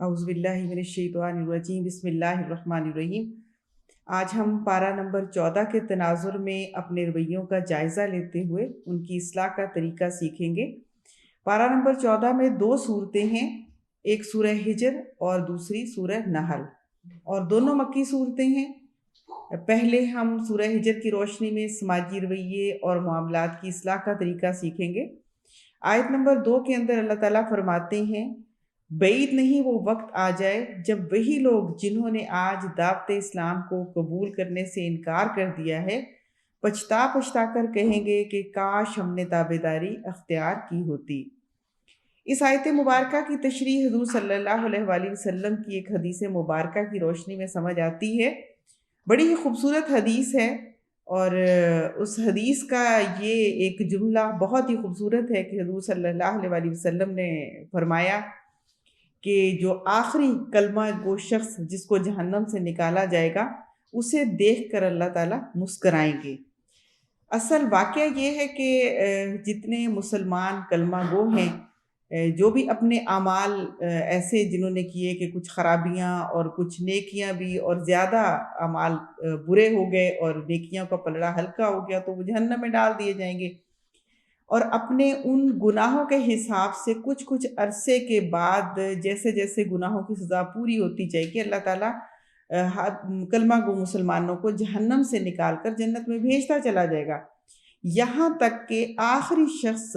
اعوذ باللہ من الشیطان الرجیم، بسم اللہ الرحمن الرحیم۔ آج ہم پارہ نمبر 14 کے تناظر میں اپنے رویوں کا جائزہ لیتے ہوئے ان کی اصلاح کا طریقہ سیکھیں گے۔ پارہ نمبر 14 میں دو صورتیں ہیں، ایک سورہ ہجر اور دوسری سورہ نحل، اور دونوں مکی صورتیں ہیں۔ پہلے ہم سورہ ہجر کی روشنی میں سماجی رویے اور معاملات کی اصلاح کا طریقہ سیکھیں گے۔ آیت نمبر 2 کے اندر اللہ تعالیٰ فرماتے ہیں، بعید نہیں وہ وقت آ جائے جب وہی لوگ جنہوں نے آج دعوت اسلام کو قبول کرنے سے انکار کر دیا ہے پچھتا پچھتا کر کہیں گے کہ کاش ہم نے تابعداری اختیار کی ہوتی۔ اس آیت مبارکہ کی تشریح حضور صلی اللہ علیہ وآلہ وسلم کی ایک حدیث مبارکہ کی روشنی میں سمجھ آتی ہے۔ بڑی ہی خوبصورت حدیث ہے، اور اس حدیث کا یہ ایک جملہ بہت ہی خوبصورت ہے کہ حضور صلی اللہ علیہ وآلہ وسلم نے فرمایا کہ جو آخری کلمہ گو شخص جس کو جہنم سے نکالا جائے گا اسے دیکھ کر اللہ تعالیٰ مسکرائیں گے۔ اصل واقعہ یہ ہے کہ جتنے مسلمان کلمہ گو ہیں، جو بھی اپنے اعمال ایسے جنہوں نے کیے کہ کچھ خرابیاں اور کچھ نیکیاں بھی، اور زیادہ اعمال برے ہو گئے اور نیکیاں کا پلڑا ہلکا ہو گیا تو وہ جہنم میں ڈال دیے جائیں گے، اور اپنے ان گناہوں کے حساب سے کچھ کچھ عرصے کے بعد جیسے جیسے گناہوں کی سزا پوری ہوتی جائے گی اللہ تعالیٰ کلمہ گو مسلمانوں کو جہنم سے نکال کر جنت میں بھیجتا چلا جائے گا، یہاں تک کہ آخری شخص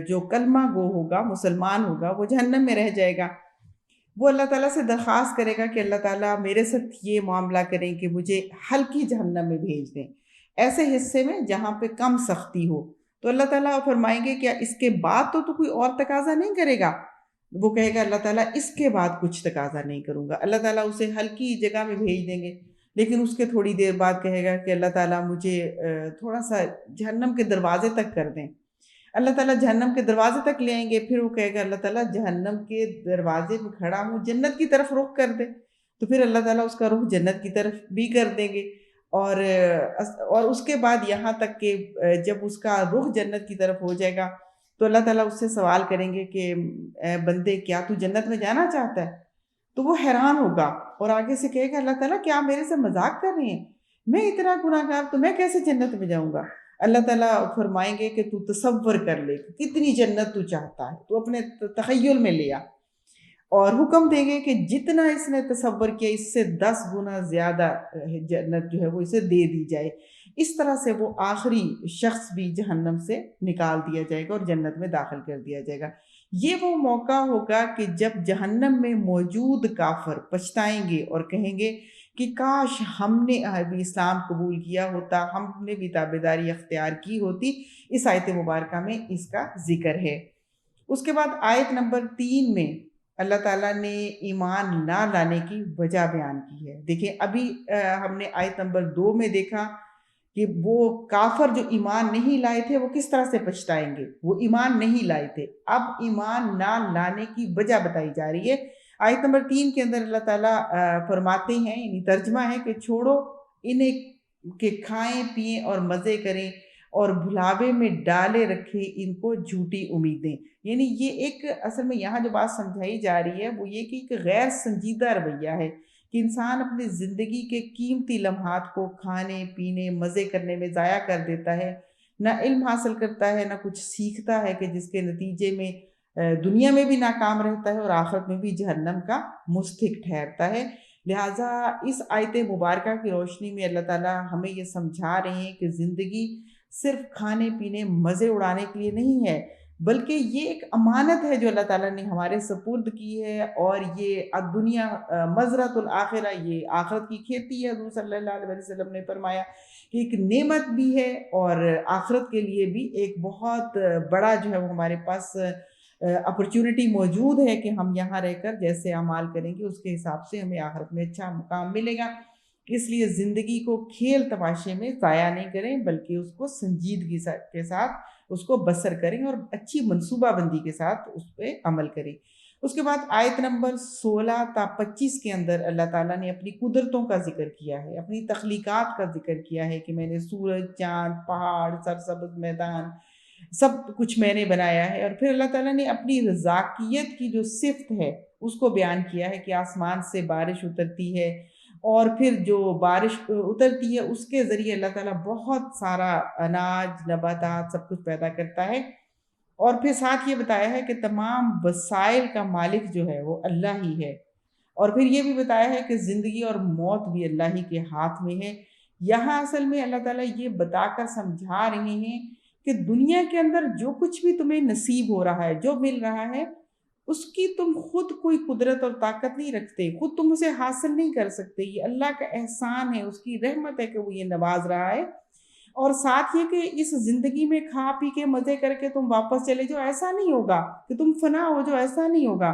جو کلمہ گو ہوگا، مسلمان ہوگا، وہ جہنم میں رہ جائے گا۔ وہ اللہ تعالیٰ سے درخواست کرے گا کہ اللہ تعالیٰ میرے ساتھ یہ معاملہ کریں کہ مجھے ہلکی جہنم میں بھیج دیں، ایسے حصے میں جہاں پہ کم سختی ہو۔ تو اللہ تعالیٰ فرمائیں گے کیا اس کے بعد تو کوئی اور تقاضا نہیں کرے گا؟ وہ کہے گا اللہ تعالیٰ اس کے بعد کچھ تقاضا نہیں کروں گا۔ اللہ تعالیٰ اسے ہلکی جگہ میں بھیج دیں گے، لیکن اس کے تھوڑی دیر بعد کہے گا کہ اللہ تعالیٰ مجھے تھوڑا سا جہنم کے دروازے تک کر دیں۔ اللہ تعالیٰ جہنم کے دروازے تک لے آئیں گے، پھر وہ کہے گا اللہ تعالیٰ جہنم کے دروازے پہ کھڑا ہوں، جنت کی طرف رخ کر دے، تو پھر اللہ تعالیٰ اس کا رخ جنت کی طرف بھی کر دیں گے۔ اور اس کے بعد یہاں تک کہ جب اس کا رخ جنت کی طرف ہو جائے گا تو اللہ تعالیٰ اس سے سوال کریں گے کہ اے بندے کیا تو جنت میں جانا چاہتا ہے؟ تو وہ حیران ہوگا اور آگے سے کہے گا اللہ تعالیٰ کیا میرے سے مذاق کر رہے ہیں؟ میں اتنا گناہ گار تو میں کیسے جنت میں جاؤں گا؟ اللہ تعالیٰ فرمائیں گے کہ تو تصور کر لے کتنی جنت تو چاہتا ہے، تو اپنے تخیل میں لیا، اور حکم دیں گے کہ جتنا اس نے تصور کیا اس سے 10 گنا زیادہ جنت جو ہے وہ اسے دے دی جائے۔ اس طرح سے وہ آخری شخص بھی جہنم سے نکال دیا جائے گا اور جنت میں داخل کر دیا جائے گا۔ یہ وہ موقع ہوگا کہ جب جہنم میں موجود کافر پچھتائیں گے اور کہیں گے کہ کاش ہم نے بھی اسلام قبول کیا ہوتا، ہم نے بھی تابعداری اختیار کی ہوتی۔ اس آیت مبارکہ میں اس کا ذکر ہے۔ اس کے بعد آیت نمبر 3 میں اللہ تعالیٰ نے ایمان نہ لانے کی وجہ بیان کی ہے۔ دیکھیں ابھی ہم نے آیت نمبر 2 میں دیکھا کہ وہ کافر جو ایمان نہیں لائے تھے وہ کس طرح سے پچھتائیں گے، وہ ایمان نہیں لائے تھے۔ اب ایمان نہ لانے کی وجہ بتائی جا رہی ہے۔ آیت نمبر 3 کے اندر اللہ تعالیٰ فرماتے ہیں، یعنی ترجمہ ہے کہ چھوڑو انہیں کہ کھائیں پئیں اور مزے کریں اور بھلاوے میں ڈالے رکھے ان کو جھوٹی امیدیں۔ یعنی یہ ایک اصل میں یہاں جو بات سمجھائی جا رہی ہے وہ یہ کہ ایک غیر سنجیدہ رویہ ہے کہ انسان اپنی زندگی کے قیمتی لمحات کو کھانے پینے مزے کرنے میں ضائع کر دیتا ہے، نہ علم حاصل کرتا ہے، نہ کچھ سیکھتا ہے، کہ جس کے نتیجے میں دنیا میں بھی ناکام رہتا ہے اور آخرت میں بھی جہنم کا مستحق ٹھہرتا ہے۔ لہٰذا اس آیت مبارکہ کی روشنی میں اللہ تعالیٰ ہمیں یہ سمجھا رہے ہیں کہ زندگی صرف کھانے پینے مزے اڑانے کے لیے نہیں ہے، بلکہ یہ ایک امانت ہے جو اللہ تعالیٰ نے ہمارے سپرد کی ہے، اور یہ دنیا مزرعۃ الآخرہ، یہ آخرت کی کھیتی ہے۔ حضور صلی اللہ علیہ وسلم نے فرمایا کہ ایک نعمت بھی ہے اور آخرت کے لیے بھی ایک بہت بڑا جو ہے وہ ہمارے پاس اپرچونٹی موجود ہے کہ ہم یہاں رہ کر جیسے اعمال کریں گے اس کے حساب سے ہمیں آخرت میں اچھا مقام ملے گا۔ اس لیے زندگی کو کھیل تماشے میں ضائع نہیں کریں، بلکہ اس کو سنجیدگی کے ساتھ اس کو بسر کریں اور اچھی منصوبہ بندی کے ساتھ اس پہ عمل کریں۔ اس کے بعد آیت نمبر 16 تا 25 کے اندر اللہ تعالیٰ نے اپنی قدرتوں کا ذکر کیا ہے، اپنی تخلیقات کا ذکر کیا ہے کہ میں نے سورج، چاند، پہاڑ، سرسبز میدان سب کچھ میں نے بنایا ہے، اور پھر اللہ تعالیٰ نے اپنی رزاقیت کی جو صفت ہے اس کو بیان کیا ہے کہ آسمان سے بارش اترتی ہے، اور پھر جو بارش اترتی ہے اس کے ذریعے اللہ تعالیٰ بہت سارا اناج، نباتات، سب کچھ پیدا کرتا ہے، اور پھر ساتھ یہ بتایا ہے کہ تمام وسائل کا مالک جو ہے وہ اللہ ہی ہے، اور پھر یہ بھی بتایا ہے کہ زندگی اور موت بھی اللہ ہی کے ہاتھ میں ہے۔ یہاں اصل میں اللہ تعالیٰ یہ بتا کر سمجھا رہے ہیں کہ دنیا کے اندر جو کچھ بھی تمہیں نصیب ہو رہا ہے، جو مل رہا ہے، اس کی تم خود کوئی قدرت اور طاقت نہیں رکھتے، خود تم اسے حاصل نہیں کر سکتے، یہ اللہ کا احسان ہے، اس کی رحمت ہے کہ وہ یہ نواز رہا ہے۔ اور ساتھ یہ کہ اس زندگی میں کھا پی کے مزے کر کے تم واپس چلے جاؤ، ایسا نہیں ہوگا کہ تم فنا ہو جاؤ، ایسا نہیں ہوگا،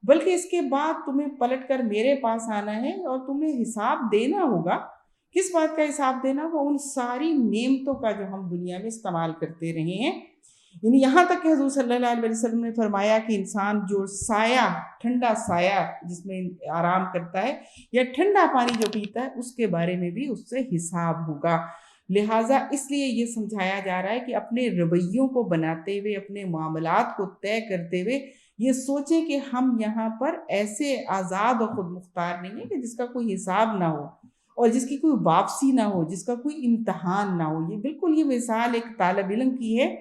بلکہ اس کے بعد تمہیں پلٹ کر میرے پاس آنا ہے اور تمہیں حساب دینا ہوگا۔ کس بات کا حساب دینا ہوگا؟ ان ساری نعمتوں کا جو ہم دنیا میں استعمال کرتے رہے ہیں۔ یعنی یہاں تک کہ حضور صلی اللہ علیہ وسلم نے فرمایا کہ انسان جو سایہ، ٹھنڈا سایہ جس میں آرام کرتا ہے، یا ٹھنڈا پانی جو پیتا ہے، اس کے بارے میں بھی اس سے حساب ہوگا۔ لہٰذا اس لیے یہ سمجھایا جا رہا ہے کہ اپنے رویوں کو بناتے ہوئے، اپنے معاملات کو طے کرتے ہوئے یہ سوچیں کہ ہم یہاں پر ایسے آزاد و خود مختار نہیں ہیں کہ جس کا کوئی حساب نہ ہو، اور جس کی کوئی واپسی نہ ہو، جس کا کوئی امتحان نہ ہو۔ یہ بالکل یہ مثال ایک طالب علم کی ہے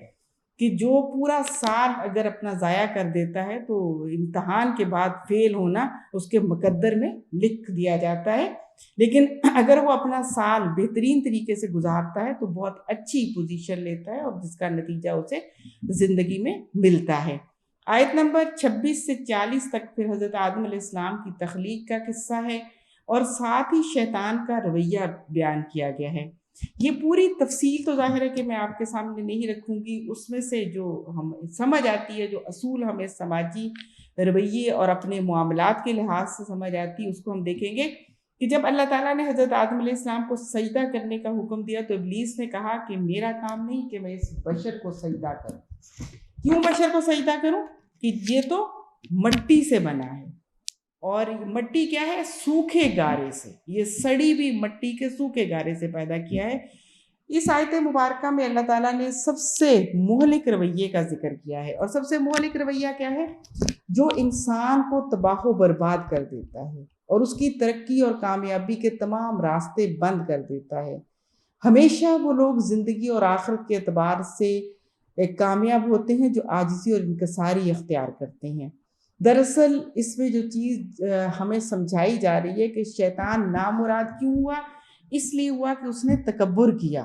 کہ جو پورا سال اگر اپنا ضائع کر دیتا ہے تو امتحان کے بعد فیل ہونا اس کے مقدر میں لکھ دیا جاتا ہے، لیکن اگر وہ اپنا سال بہترین طریقے سے گزارتا ہے تو بہت اچھی پوزیشن لیتا ہے، اور جس کا نتیجہ اسے زندگی میں ملتا ہے۔ آیت نمبر 26 سے 40 تک پھر حضرت آدم علیہ السلام کی تخلیق کا قصہ ہے، اور ساتھ ہی شیطان کا رویہ بیان کیا گیا ہے۔ یہ پوری تفصیل تو ظاہر ہے کہ میں آپ کے سامنے نہیں رکھوں گی، اس میں سے جو ہم سمجھ آتی ہے، جو اصول ہمیں سماجی رویے اور اپنے معاملات کے لحاظ سے سمجھ آتی ہے، اس کو ہم دیکھیں گے کہ جب اللہ تعالیٰ نے حضرت آدم علیہ السلام کو سجدہ کرنے کا حکم دیا تو ابلیس نے کہا کہ میرا کام نہیں کہ میں اس بشر کو سجدہ کروں۔ کیوں بشر کو سجدہ کروں؟ کہ یہ تو مٹی سے بنا ہے، اور مٹی کیا ہے؟ سوکھے گارے سے، یہ سڑی ہوئی مٹی کے سوکھے گارے سے پیدا کیا ہے۔ اس آیت مبارکہ میں اللہ تعالیٰ نے سب سے مہلک رویے کا ذکر کیا ہے، اور سب سے مہلک رویہ کیا ہے؟ جو انسان کو تباہ و برباد کر دیتا ہے اور اس کی ترقی اور کامیابی کے تمام راستے بند کر دیتا ہے۔ ہمیشہ وہ لوگ زندگی اور آخرت کے اعتبار سے کامیاب ہوتے ہیں جو عاجزی اور انکساری اختیار کرتے ہیں۔ دراصل اس میں جو چیز ہمیں سمجھائی جا رہی ہے کہ شیطان نامراد کیوں ہوا؟ اس لیے ہوا کہ اس نے تکبر کیا،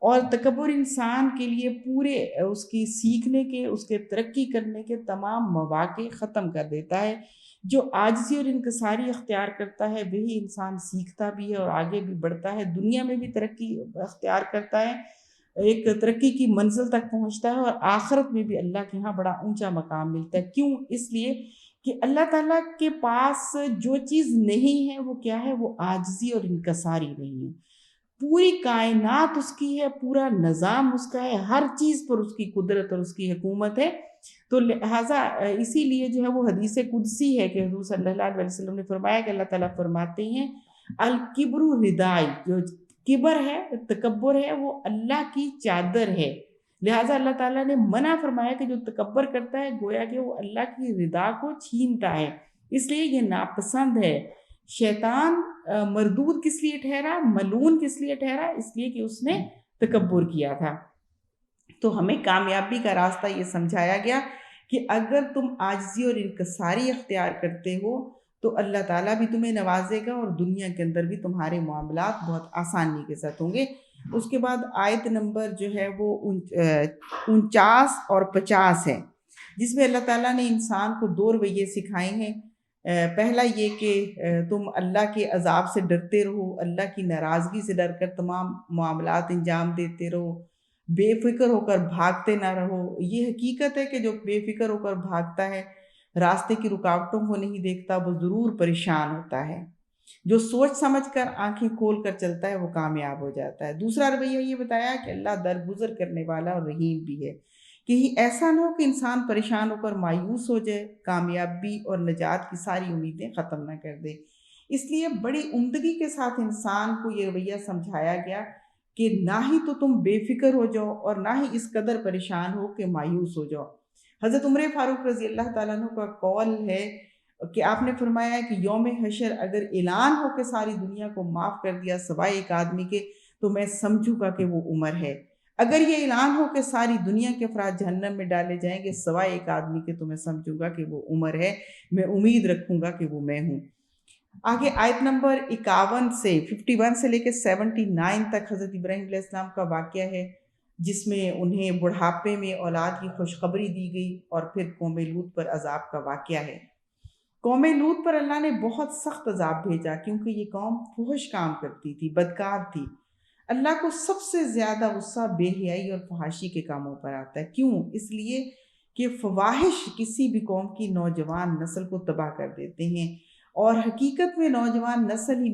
اور تکبر انسان کے لیے پورے اس کی سیکھنے کے، اس کے ترقی کرنے کے تمام مواقع ختم کر دیتا ہے۔ جو عاجزی اور انکساری اختیار کرتا ہے وہی انسان سیکھتا بھی ہے اور آگے بھی بڑھتا ہے، دنیا میں بھی ترقی اختیار کرتا ہے، ایک ترقی کی منزل تک پہنچتا ہے، اور آخرت میں بھی اللہ کے ہاں بڑا اونچا مقام ملتا ہے۔ کیوں؟ اس لیے کہ اللہ تعالیٰ کے پاس جو چیز نہیں ہے وہ کیا ہے؟ وہ عاجزی اور انکساری نہیں ہے۔ پوری کائنات اس کی ہے، پورا نظام اس کا ہے، ہر چیز پر اس کی قدرت اور اس کی حکومت ہے۔ تو لہٰذا اسی لیے جو ہے وہ حدیث قدسی ہے کہ حضور صلی اللہ علیہ وسلم نے فرمایا کہ اللہ تعالیٰ فرماتے ہیں الکبر ردائی، جو کبر ہے، تکبر ہے، وہ اللہ کی چادر ہے۔ لہٰذا اللہ تعالیٰ نے منع فرمایا کہ جو تکبر کرتا ہے گویا کہ وہ اللہ کی رضا کو چھینتا ہے، اس لیے یہ ناپسند ہے۔ شیطان مردود کس لیے ٹھہرا؟ ملعون کس لیے ٹھہرا؟ اس لیے کہ اس نے تکبر کیا تھا۔ تو ہمیں کامیابی کا راستہ یہ سمجھایا گیا کہ اگر تم عاجزی اور انکساری اختیار کرتے ہو تو اللہ تعالیٰ بھی تمہیں نوازے گا، اور دنیا کے اندر بھی تمہارے معاملات بہت آسانی کے ساتھ ہوں گے۔ اس کے بعد آیت نمبر جو ہے وہ 49 اور 50 ہے، جس میں اللہ تعالیٰ نے انسان کو 2 رویے سکھائے ہیں۔ پہلا یہ کہ تم اللہ کے عذاب سے ڈرتے رہو، اللہ کی ناراضگی سے ڈر کر تمام معاملات انجام دیتے رہو، بے فکر ہو کر بھاگتے نہ رہو۔ یہ حقیقت ہے کہ جو بے فکر ہو کر بھاگتا ہے، راستے کی رکاوٹوں کو نہیں دیکھتا، وہ ضرور پریشان ہوتا ہے۔ جو سوچ سمجھ کر آنکھیں کھول کر چلتا ہے وہ کامیاب ہو جاتا ہے۔ دوسرا رویہ یہ بتایا کہ اللہ درگزر کرنے والا اور رحیم بھی ہے، کہ ایسا نہ ہو کہ انسان پریشان ہو کر مایوس ہو جائے، کامیابی اور نجات کی ساری امیدیں ختم نہ کر دے۔ اس لیے بڑی عمدگی کے ساتھ انسان کو یہ رویہ سمجھایا گیا کہ نہ ہی تو تم بے فکر ہو جاؤ اور نہ ہی اس قدر پریشان ہو کہ مایوس ہو جاؤ۔ حضرت عمر فاروق رضی اللہ تعالیٰ عنہ کا قول ہے کہ آپ نے فرمایا ہے کہ یوم حشر اگر اعلان ہو کہ ساری دنیا کو معاف کر دیا سوائے ایک آدمی کے تو میں سمجھوں گا کہ وہ عمر ہے۔ اگر یہ اعلان ہو کہ ساری دنیا کے افراد جہنم میں ڈالے جائیں گے سوائے ایک آدمی کے تو میں سمجھوں گا کہ وہ عمر ہے، میں امید رکھوں گا کہ وہ میں ہوں۔ آگے آیت نمبر 51 سے لے کے 79 تک حضرت ابراہیم علیہ السلام کا واقعہ ہے، جس میں انہیں بڑھاپے میں اولاد کی خوشخبری دی گئی، اور پھر قوم لوط پر عذاب کا واقعہ ہے۔ قوم لوط پر اللہ نے بہت سخت عذاب بھیجا کیونکہ یہ قوم فحش کام کرتی تھی، بدکار تھی۔ اللہ کو سب سے زیادہ غصہ بے حیائی اور فحاشی کے کاموں پر آتا ہے۔ کیوں؟ اس لیے کہ فواحش کسی بھی قوم کی نوجوان نسل کو تباہ کر دیتے ہیں، اور حقیقت میں نوجوان نسل ہی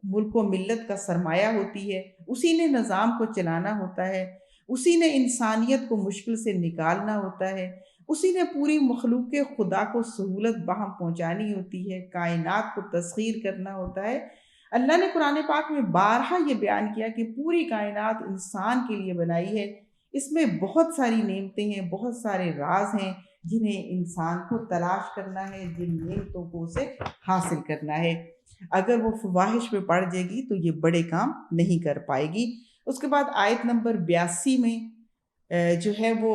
ملک و ملت کا سرمایہ ہوتی ہے، اسی نے نظام کو چلانا ہوتا ہے، اسی نے انسانیت کو مشکل سے نکالنا ہوتا ہے، اسی نے پوری مخلوق خدا کو سہولت باہم پہنچانی ہوتی ہے، کائنات کو تسخیر کرنا ہوتا ہے۔ اللہ نے قرآن پاک میں بارہا یہ بیان کیا کہ پوری کائنات انسان کے لیے بنائی ہے، اس میں بہت ساری نعمتیں ہیں، بہت سارے راز ہیں جنہیں انسان کو تلاش کرنا ہے، جن نعمتوں کو اسے حاصل کرنا ہے۔ اگر وہ فواہش میں پڑ جائے گی تو یہ بڑے کام نہیں کر پائے گی۔ اس کے بعد آیت نمبر 82 میں جو ہے وہ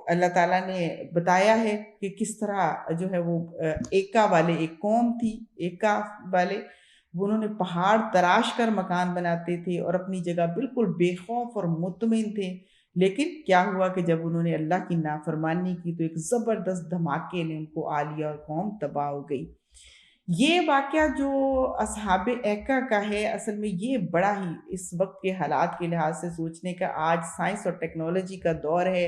اللہ تعالیٰ نے بتایا ہے کہ کس طرح جو ہے وہ ایکا والے، ایک قوم تھی ایکا والے، وہ انہوں نے پہاڑ تراش کر مکان بناتے تھے اور اپنی جگہ بالکل بے خوف اور مطمئن تھے، لیکن کیا ہوا کہ جب انہوں نے اللہ کی نافرمانی کی تو ایک زبردست دھماکے نے ان کو آ لیا اور قوم تباہ ہو گئی۔ یہ واقعہ جو اصحاب ایکا کا ہے، اصل میں یہ بڑا ہی اس وقت کے حالات کے لحاظ سے سوچنے کا، آج سائنس اور ٹیکنالوجی کا دور ہے،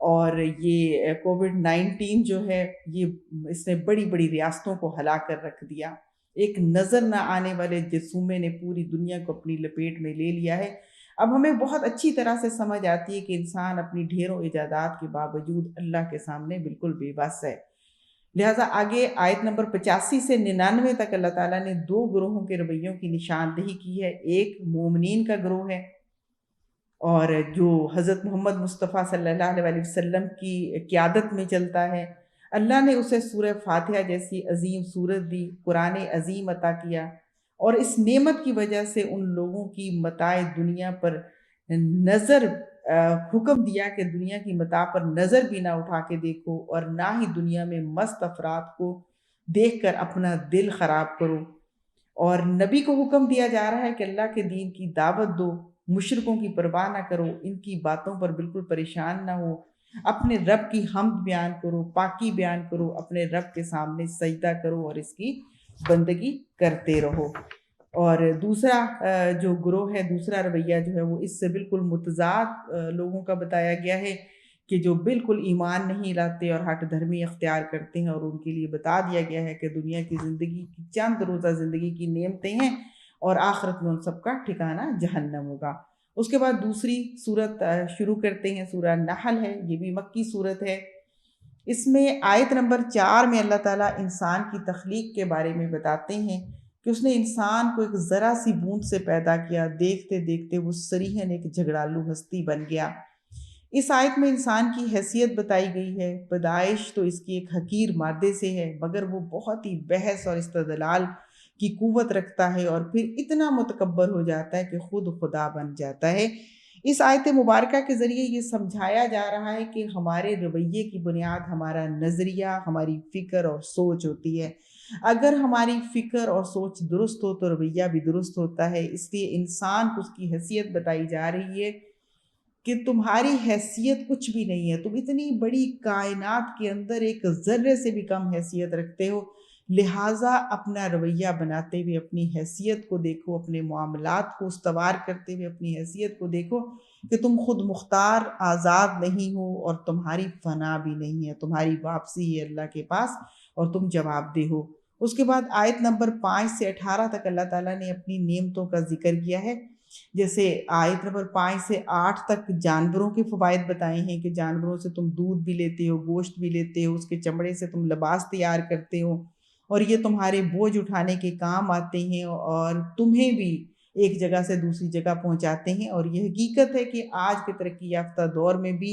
اور یہ کووڈ-19 جو ہے یہ اس نے بڑی بڑی ریاستوں کو ہلا کر رکھ دیا۔ ایک نظر نہ آنے والے جرثومے نے پوری دنیا کو اپنی لپیٹ میں لے لیا ہے۔ اب ہمیں بہت اچھی طرح سے سمجھ آتی ہے کہ انسان اپنی ڈھیروں ایجادات کے باوجود اللہ کے سامنے بالکل بے بس ہے۔ لہٰذا آگے آیت نمبر 85 سے 99 تک اللہ تعالیٰ نے دو گروہوں کے رویوں کی نشاندہی کی ہے۔ ایک مومنین کا گروہ ہے، اور جو حضرت محمد مصطفیٰ صلی اللہ علیہ وسلم کی قیادت میں چلتا ہے۔ اللہ نے اسے سورہ فاتحہ جیسی عظیم سورت دی، قرآن عظیم عطا کیا، اور اس نعمت کی وجہ سے ان لوگوں کی متاع دنیا پر نظر حکم دیا کہ دنیا کی متاع پر نظر بھی نہ اٹھا کے دیکھو، اور نہ ہی دنیا میں مست افراد کو دیکھ کر اپنا دل خراب کرو۔ اور نبی کو حکم دیا جا رہا ہے کہ اللہ کے دین کی دعوت دو، مشرکوں کی پرواہ نہ کرو، ان کی باتوں پر بالکل پریشان نہ ہو، اپنے رب کی حمد بیان کرو، پاکی بیان کرو، اپنے رب کے سامنے سجدہ کرو اور اس کی بندگی کرتے رہو۔ اور دوسرا جو گروہ ہے، دوسرا رویہ جو ہے وہ اس سے بالکل متضاد لوگوں کا بتایا گیا ہے کہ جو بالکل ایمان نہیں لاتے اور ہٹ دھرمی اختیار کرتے ہیں، اور ان کے لیے بتا دیا گیا ہے کہ دنیا کی زندگی کی چند روزہ زندگی کی نعمتیں ہیں اور آخرت میں ان سب کا ٹھکانہ جہنم ہوگا۔ اس کے بعد دوسری صورت شروع کرتے ہیں، سورہ نحل ہے، یہ بھی مکی صورت ہے۔ اس میں آیت نمبر 4 میں اللہ تعالیٰ انسان کی تخلیق کے بارے میں بتاتے ہیں کہ اس نے انسان کو ایک ذرا سی بوند سے پیدا کیا، دیکھتے دیکھتے وہ صریحاً ایک جھگڑالو ہستی بن گیا۔ اس آیت میں انسان کی حیثیت بتائی گئی ہے۔ پیدائش تو اس کی ایک حقیر مادے سے ہے، مگر وہ بہت ہی بحث اور استدلال کی قوت رکھتا ہے، اور پھر اتنا متکبر ہو جاتا ہے کہ خود خدا بن جاتا ہے۔ اس آیت مبارکہ کے ذریعے یہ سمجھایا جا رہا ہے کہ ہمارے رویے کی بنیاد ہمارا نظریہ، ہماری فکر اور سوچ ہوتی ہے۔ اگر ہماری فکر اور سوچ درست ہو تو رویہ بھی درست ہوتا ہے۔ اس لیے انسان کو اس کی حیثیت بتائی جا رہی ہے کہ تمہاری حیثیت کچھ بھی نہیں ہے، تم اتنی بڑی کائنات کے اندر ایک ذرے سے بھی کم حیثیت رکھتے ہو، لہٰذا اپنا رویہ بناتے ہوئے اپنی حیثیت کو دیکھو، اپنے معاملات کو استوار کرتے ہوئے اپنی حیثیت کو دیکھو کہ تم خود مختار آزاد نہیں ہو، اور تمہاری فنا بھی نہیں ہے، تمہاری واپسی ہے اللہ کے پاس اور تم جواب دہ ہو۔ اس کے بعد آیت نمبر 5 سے 18 تک اللہ تعالیٰ نے اپنی نعمتوں کا ذکر کیا ہے۔ جیسے آیت نمبر 5 سے 8 تک جانوروں کے فوائد بتائے ہیں کہ جانوروں سے تم دودھ بھی لیتے ہو، گوشت بھی لیتے ہو، اس کے چمڑے سے تم لباس تیار کرتے ہو، اور یہ تمہارے بوجھ اٹھانے کے کام آتے ہیں اور تمہیں بھی ایک جگہ سے دوسری جگہ پہنچاتے ہیں۔ اور یہ حقیقت ہے کہ آج کے ترقی یافتہ دور میں بھی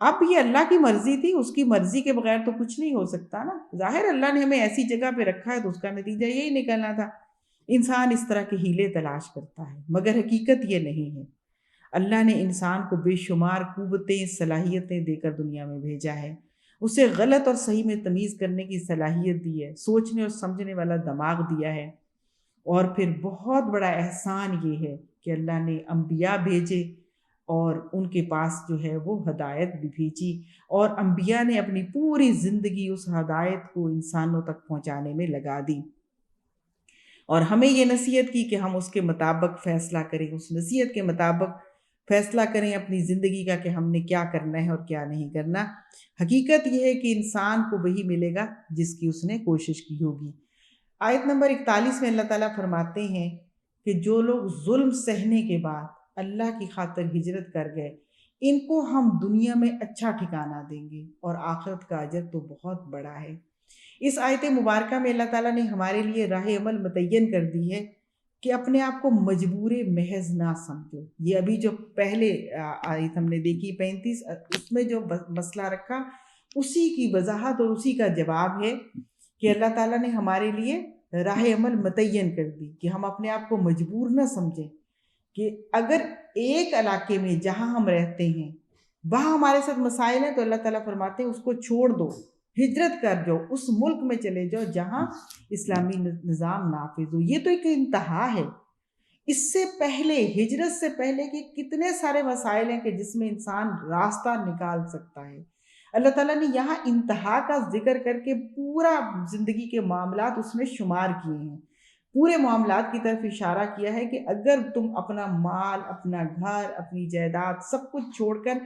اب یہ اللہ کی مرضی تھی، اس کی مرضی کے بغیر تو کچھ نہیں ہو سکتا نا، ظاہر اللہ نے ہمیں ایسی جگہ پہ رکھا ہے تو اس کا نتیجہ یہی نکلنا تھا۔ انسان اس طرح کے ہیلے تلاش کرتا ہے، مگر حقیقت یہ نہیں ہے۔ اللہ نے انسان کو بے شمار قوتیں، صلاحیتیں دے کر دنیا میں بھیجا ہے، اسے غلط اور صحیح میں تمیز کرنے کی صلاحیت دی ہے، سوچنے اور سمجھنے والا دماغ دیا ہے، اور پھر بہت بڑا احسان یہ ہے کہ اللہ نے انبیاء بھیجے اور ان کے پاس جو ہے وہ ہدایت بھی بھیجی، اور انبیاء نے اپنی پوری زندگی اس ہدایت کو انسانوں تک پہنچانے میں لگا دی، اور ہمیں یہ نصیحت کی کہ ہم اس کے مطابق فیصلہ کریں، اس نصیحت کے مطابق فیصلہ کریں اپنی زندگی کا کہ ہم نے کیا کرنا ہے اور کیا نہیں کرنا۔ حقیقت یہ ہے کہ انسان کو وہی ملے گا جس کی اس نے کوشش کی ہوگی۔ آیت نمبر 41 میں اللہ تعالیٰ فرماتے ہیں کہ جو لوگ ظلم سہنے کے بعد اللہ کی خاطر ہجرت کر گئے، ان کو ہم دنیا میں اچھا ٹھکانہ دیں گے اور آخرت کا اجر تو بہت بڑا ہے۔ اس آیت مبارکہ میں اللہ تعالیٰ نے ہمارے لیے راہ عمل متعین کر دی ہے کہ اپنے آپ کو مجبور محض نہ سمجھو۔ یہ ابھی جو پہلے آیت ہم نے دیکھی 35، اس میں جو مسئلہ رکھا اسی کی وضاحت اور اسی کا جواب ہے کہ اللہ تعالیٰ نے ہمارے لیے راہ عمل متعین کر دی کہ ہم اپنے آپ کو مجبور نہ سمجھیں، کہ اگر ایک علاقے میں جہاں ہم رہتے ہیں وہاں ہمارے ساتھ مسائل ہیں تو اللہ تعالیٰ فرماتے ہیں اس کو چھوڑ دو، ہجرت کر جاؤ، اس ملک میں چلے جاؤ جہاں اسلامی نظام نافذ ہو۔ یہ تو ایک انتہا ہے۔ اس سے پہلے، ہجرت سے پہلے کہ کتنے سارے مسائل ہیں کہ جس میں انسان راستہ نکال سکتا ہے، اللہ تعالیٰ نے یہاں انتہا کا ذکر کر کے پورا زندگی کے معاملات اس میں شمار کیے ہیں، پورے معاملات کی طرف اشارہ کیا ہے کہ اگر تم اپنا مال، اپنا گھر، اپنی جائیداد سب کچھ چھوڑ کر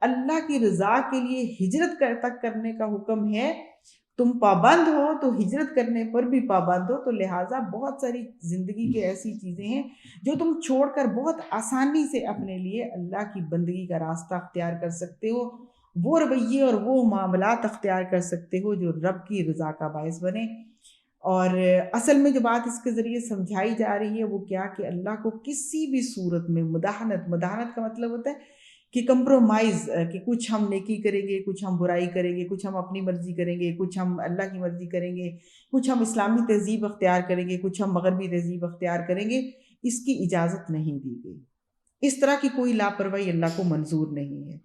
اللہ کی رضا کے لیے ہجرت تک کرنے کا حکم ہے، تم پابند ہو تو ہجرت کرنے پر بھی پابند ہو، تو لہٰذا بہت ساری زندگی کے ایسی چیزیں ہیں جو تم چھوڑ کر بہت آسانی سے اپنے لیے اللہ کی بندگی کا راستہ اختیار کر سکتے ہو، وہ رویے اور وہ معاملات اختیار کر سکتے ہو جو رب کی رضا کا باعث بنے۔ اور اصل میں جو بات اس کے ذریعے سمجھائی جا رہی ہے وہ کیا کہ اللہ کو کسی بھی صورت میں مداحنت کا مطلب ہوتا ہے کہ کمپرومائز، کہ کچھ ہم نیکی کریں گے، کچھ ہم برائی کریں گے، کچھ ہم اپنی مرضی کریں گے، کچھ ہم اللہ کی مرضی کریں گے، کچھ ہم اسلامی تہذیب اختیار کریں گے، کچھ ہم مغربی تہذیب اختیار کریں گے، اس کی اجازت نہیں دی گئی۔ اس طرح کی کوئی لاپرواہی اللہ کو منظور نہیں ہے۔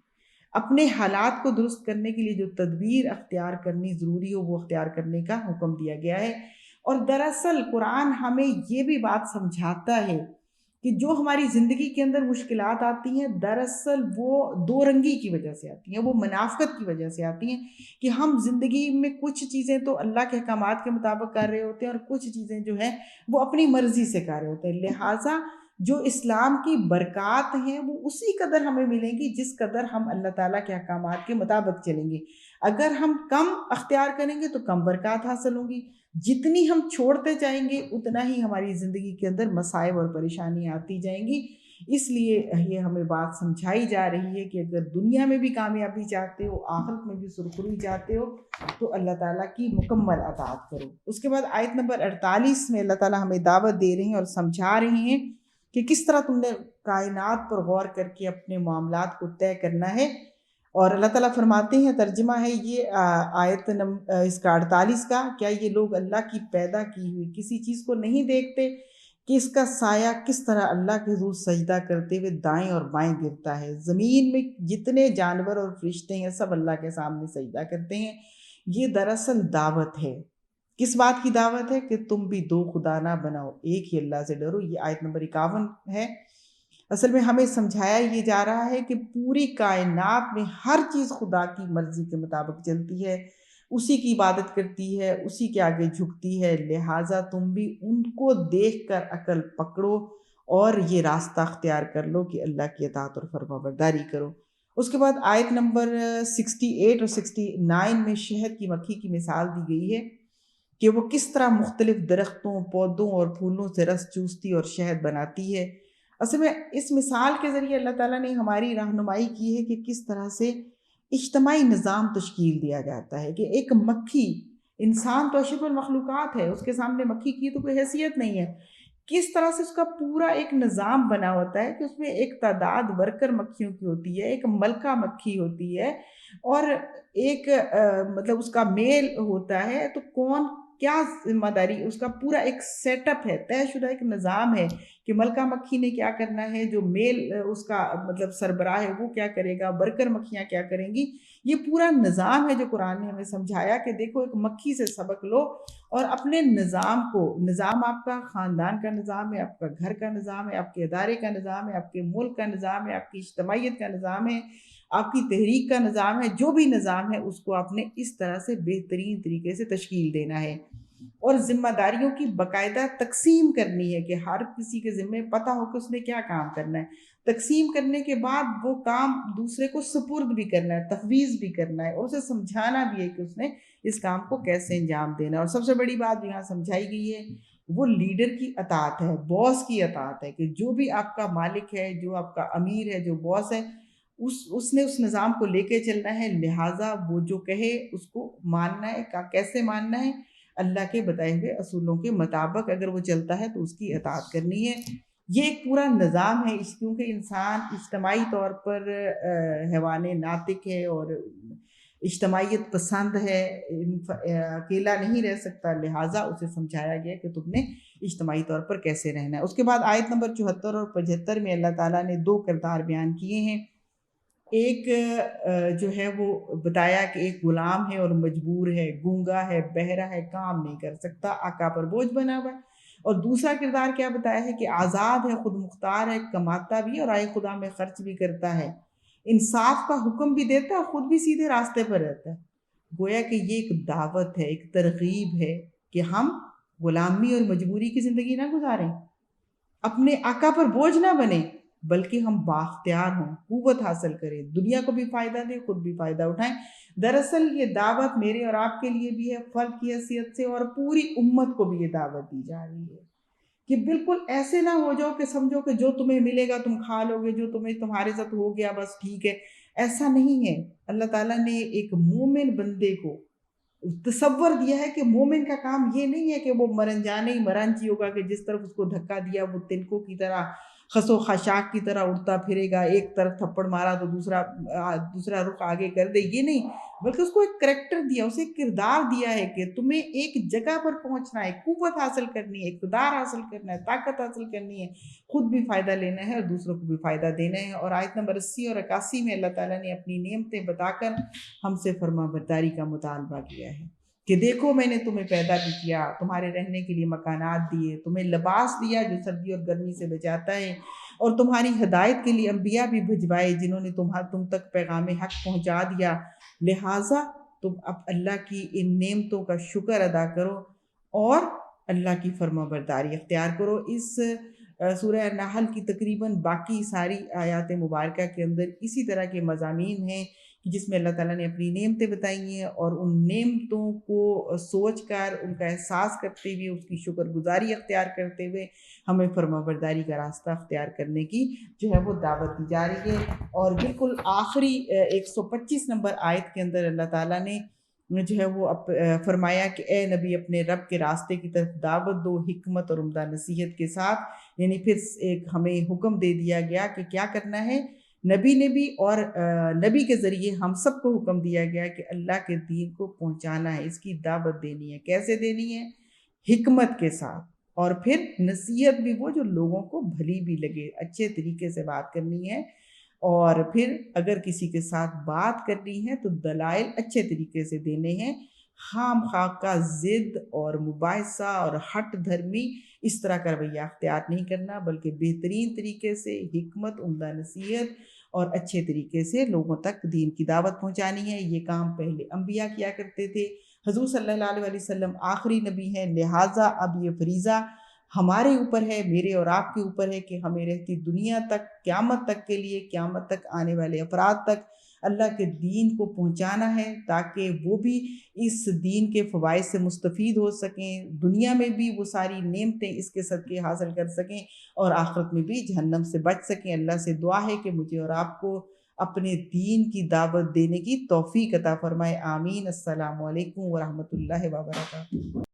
اپنے حالات کو درست کرنے کے لیے جو تدبیر اختیار کرنی ضروری ہو وہ اختیار کرنے کا حکم دیا گیا ہے، اور دراصل قرآن ہمیں یہ بھی بات سمجھاتا ہے کہ جو ہماری زندگی کے اندر مشکلات آتی ہیں دراصل وہ دو رنگی کی وجہ سے آتی ہیں، وہ منافقت کی وجہ سے آتی ہیں، کہ ہم زندگی میں کچھ چیزیں تو اللہ کے احکامات کے مطابق کر رہے ہوتے ہیں اور کچھ چیزیں جو ہیں وہ اپنی مرضی سے کر رہے ہوتے ہیں، لہٰذا جو اسلام کی برکات ہیں وہ اسی قدر ہمیں ملیں گی جس قدر ہم اللہ تعالیٰ کے احکامات کے مطابق چلیں گے۔ اگر ہم کم اختیار کریں گے تو کم برکات حاصل ہوں گی، جتنی ہم چھوڑتے جائیں گے اتنا ہی ہماری زندگی کے اندر مصائب اور پریشانیاں آتی جائیں گی۔ اس لیے یہ ہمیں بات سمجھائی جا رہی ہے کہ اگر دنیا میں بھی کامیابی چاہتے ہو، آخرت میں بھی سرخروئی چاہتے ہو، تو اللہ تعالیٰ کی مکمل اطاعت کرو۔ اس کے بعد آیت نمبر 48 میں اللہ تعالیٰ ہمیں دعوت دے رہے ہیں اور سمجھا رہے ہیں کہ کس طرح تم نے کائنات پر غور کر کے اپنے معاملات کو طے کرنا ہے، اور اللہ تعالیٰ فرماتے ہیں، ترجمہ ہے یہ آیت اس کا 48 کا، کیا یہ لوگ اللہ کی پیدا کی ہوئی کسی چیز کو نہیں دیکھتے کہ اس کا سایہ کس طرح اللہ کے حضور سجدہ کرتے ہوئے دائیں اور بائیں گرتا ہے؟ زمین میں جتنے جانور اور فرشتے ہیں سب اللہ کے سامنے سجدہ کرتے ہیں۔ یہ دراصل دعوت ہے، کس بات کی دعوت ہے؟ کہ تم بھی دو خدا نہ بناؤ، ایک ہی اللہ سے ڈرو۔ یہ آیت نمبر 51 ہے۔ اصل میں ہمیں سمجھایا یہ جا رہا ہے کہ پوری کائنات میں ہر چیز خدا کی مرضی کے مطابق چلتی ہے، اسی کی عبادت کرتی ہے، اسی کے آگے جھکتی ہے، لہٰذا تم بھی ان کو دیکھ کر عقل پکڑو اور یہ راستہ اختیار کر لو کہ اللہ کی اطاعت اور فرمانبرداری کرو۔ اس کے بعد آیت نمبر 68 اور 69 میں شہد کی مکھی کی مثال دی گئی ہے کہ وہ کس طرح مختلف درختوں، پودوں اور پھولوں سے رس چوستی اور شہد بناتی ہے۔ اصل میں اس مثال کے ذریعے اللہ تعالیٰ نے ہماری رہنمائی کی ہے کہ کس طرح سے اجتماعی نظام تشکیل دیا جاتا ہے، کہ ایک مکھی، انسان تو اشرف المخلوقات ہے، اس کے سامنے مکھی کی تو کوئی حیثیت نہیں ہے، کس طرح سے اس کا پورا ایک نظام بنا ہوتا ہے کہ اس میں ایک تعداد ورکر مکھیوں کی ہوتی ہے، ایک ملکہ مکھی ہوتی ہے، اور ایک مطلب اس کا میل ہوتا ہے، تو کون کیا ذمہ داری، اس کا پورا ایک سیٹ اپ ہے، طے شدہ ایک نظام ہے کہ ملکہ مکھی نے کیا کرنا ہے، جو میل اس کا مطلب سربراہ ہے وہ کیا کرے گا، ورکر مکھیاں کیا کریں گی۔ یہ پورا نظام ہے جو قرآن نے ہمیں سمجھایا کہ دیکھو ایک مکھی سے سبق لو اور اپنے نظام کو، نظام آپ کا خاندان کا نظام ہے، آپ کا گھر کا نظام ہے، آپ کے ادارے کا نظام ہے، آپ کے ملک کا نظام ہے، آپ کی اجتماعیت کا نظام ہے، آپ کی تحریک کا نظام ہے، جو بھی نظام ہے اس کو آپ نے اس طرح سے بہترین طریقے سے تشکیل دینا ہے، اور ذمہ داریوں کی باقاعدہ تقسیم کرنی ہے کہ ہر کسی کے ذمہ پتہ ہو کہ اس نے کیا کام کرنا ہے۔ تقسیم کرنے کے بعد وہ کام دوسرے کو سپرد بھی کرنا ہے، تفویض بھی کرنا ہے، اور اسے سمجھانا بھی ہے کہ اس نے اس کام کو کیسے انجام دینا ہے۔ اور سب سے بڑی بات جو یہاں سمجھائی گئی ہے وہ لیڈر کی اطاعت ہے، باس کی اطاعت ہے، کہ جو بھی آپ کا مالک ہے، جو آپ کا امیر ہے، جو باس ہے، اس نے اس نظام کو لے کے چلنا ہے، لہٰذا وہ جو کہے اس کو ماننا ہے۔ کیسے ماننا ہے؟ اللہ کے بتائے ہوئے اصولوں کے مطابق اگر وہ چلتا ہے تو اس کی اطاعت کرنی ہے۔ یہ ایک پورا نظام ہے، کیونکہ انسان اجتماعی طور پر حیوان ناطق ہے اور اجتماعیت پسند ہے، اکیلا نہیں رہ سکتا، لہٰذا اسے سمجھایا گیا کہ تم نے اجتماعی طور پر کیسے رہنا ہے۔ اس کے بعد آیت نمبر 74 اور 75 میں اللہ تعالیٰ نے دو کردار بیان کیے ہیں۔ ایک جو ہے وہ بتایا کہ ایک غلام ہے اور مجبور ہے، گونگا ہے، بہرا ہے، کام نہیں کر سکتا، آقا پر بوجھ بنا ہوا ہے۔ اور دوسرا کردار کیا بتایا ہے کہ آزاد ہے، خود مختار ہے، کماتا بھی اور آئے خدا میں خرچ بھی کرتا ہے، انصاف کا حکم بھی دیتا ہے، خود بھی سیدھے راستے پر رہتا ہے۔ گویا کہ یہ ایک دعوت ہے، ایک ترغیب ہے کہ ہم غلامی اور مجبوری کی زندگی نہ گزاریں، اپنے آقا پر بوجھ نہ بنیں، بلکہ ہم بااختیار ہوں، قوت حاصل کریں، دنیا کو بھی فائدہ دیں، خود بھی فائدہ اٹھائیں۔ دراصل یہ دعوت میرے اور آپ کے لیے بھی ہے، فرد کی حیثیت سے، اور پوری امت کو بھی یہ دعوت دی جا رہی ہے کہ بالکل ایسے نہ ہو جاؤ کہ سمجھو کہ جو تمہیں ملے گا تم کھا لو گے، جو تمہارے ساتھ ہو گیا بس ٹھیک ہے۔ ایسا نہیں ہے۔ اللہ تعالیٰ نے ایک مومن بندے کو تصور دیا ہے کہ مومن کا کام یہ نہیں ہے کہ وہ مرنجانے مرانچی ہوگا کہ جس طرف اس کو دھکا دیا وہ تنکوں کی طرح، خس و خاشاک کی طرح اڑتا پھرے گا، ایک طرف تھپڑ مارا تو دوسرا رخ آگے کر دے، یہ نہیں، بلکہ اس کو ایک کریکٹر دیا، اسے ایک کردار دیا ہے کہ تمہیں ایک جگہ پر پہنچنا ہے، قوت حاصل کرنی ہے، اقتدار حاصل کرنا ہے، طاقت حاصل کرنی ہے، خود بھی فائدہ لینا ہے اور دوسروں کو بھی فائدہ دینا ہے۔ اور آیت نمبر 80 اور 81 میں اللہ تعالیٰ نے اپنی نعمتیں بتا کر ہم سے فرما برداری کا مطالبہ کیا ہے کہ دیکھو میں نے تمہیں پیدا بھی کیا، تمہارے رہنے کے لیے مکانات دیے، تمہیں لباس دیا جو سردی اور گرمی سے بچاتا ہے، اور تمہاری ہدایت کے لیے انبیاء بھی بھجوائے جنہوں نے تم تک پیغام حق پہنچا دیا، لہٰذا تم اب اللہ کی ان نعمتوں کا شکر ادا کرو اور اللہ کی فرما برداری اختیار کرو۔ اس سورہ نحل کی تقریباً باقی ساری آیات مبارکہ کے اندر اسی طرح کے مضامین ہیں جس میں اللہ تعالیٰ نے اپنی نعمتیں بتائی ہیں، اور ان نعمتوں کو سوچ کر ان کا احساس کرتے ہوئے اس کی شکر گزاری اختیار کرتے ہوئے ہمیں فرما برداری کا راستہ اختیار کرنے کی جو ہے وہ دعوت دی جا رہی ہے۔ اور بالکل آخری 125 نمبر آیت کے اندر اللہ تعالیٰ نے جو ہے وہ فرمایا کہ اے نبی اپنے رب کے راستے کی طرف دعوت دو حکمت اور عمدہ نصیحت کے ساتھ، یعنی پھر ایک ہمیں حکم دے دیا گیا کہ کیا کرنا ہے، نبی نے بھی، اور نبی کے ذریعے ہم سب کو حکم دیا گیا کہ اللہ کے دین کو پہنچانا ہے، اس کی دعوت دینی ہے۔ کیسے دینی ہے؟ حکمت کے ساتھ، اور پھر نصیحت بھی وہ جو لوگوں کو بھلی بھی لگے، اچھے طریقے سے بات کرنی ہے، اور پھر اگر کسی کے ساتھ بات کرنی ہے تو دلائل اچھے طریقے سے دینے ہیں، خام خواہ کا ضد اور مباحثہ اور ہٹ دھرمی اس طرح کا رویہ اختیار نہیں کرنا، بلکہ بہترین طریقے سے حکمت، عمدہ نصیحت اور اچھے طریقے سے لوگوں تک دین کی دعوت پہنچانی ہے۔ یہ کام پہلے انبیاء کیا کرتے تھے، حضور صلی اللہ علیہ وسلم آخری نبی ہیں، لہٰذا اب یہ فریضہ ہمارے اوپر ہے، میرے اور آپ کے اوپر ہے کہ ہمیں رہتی دنیا تک، قیامت تک کے لیے، قیامت تک آنے والے افراد تک اللہ کے دین کو پہنچانا ہے، تاکہ وہ بھی اس دین کے فوائد سے مستفید ہو سکیں، دنیا میں بھی وہ ساری نعمتیں اس کے صدقے حاصل کر سکیں، اور آخرت میں بھی جہنم سے بچ سکیں۔ اللہ سے دعا ہے کہ مجھے اور آپ کو اپنے دین کی دعوت دینے کی توفیق عطا فرمائے، آمین۔ السلام علیکم ورحمۃ اللہ وبرکاتہ۔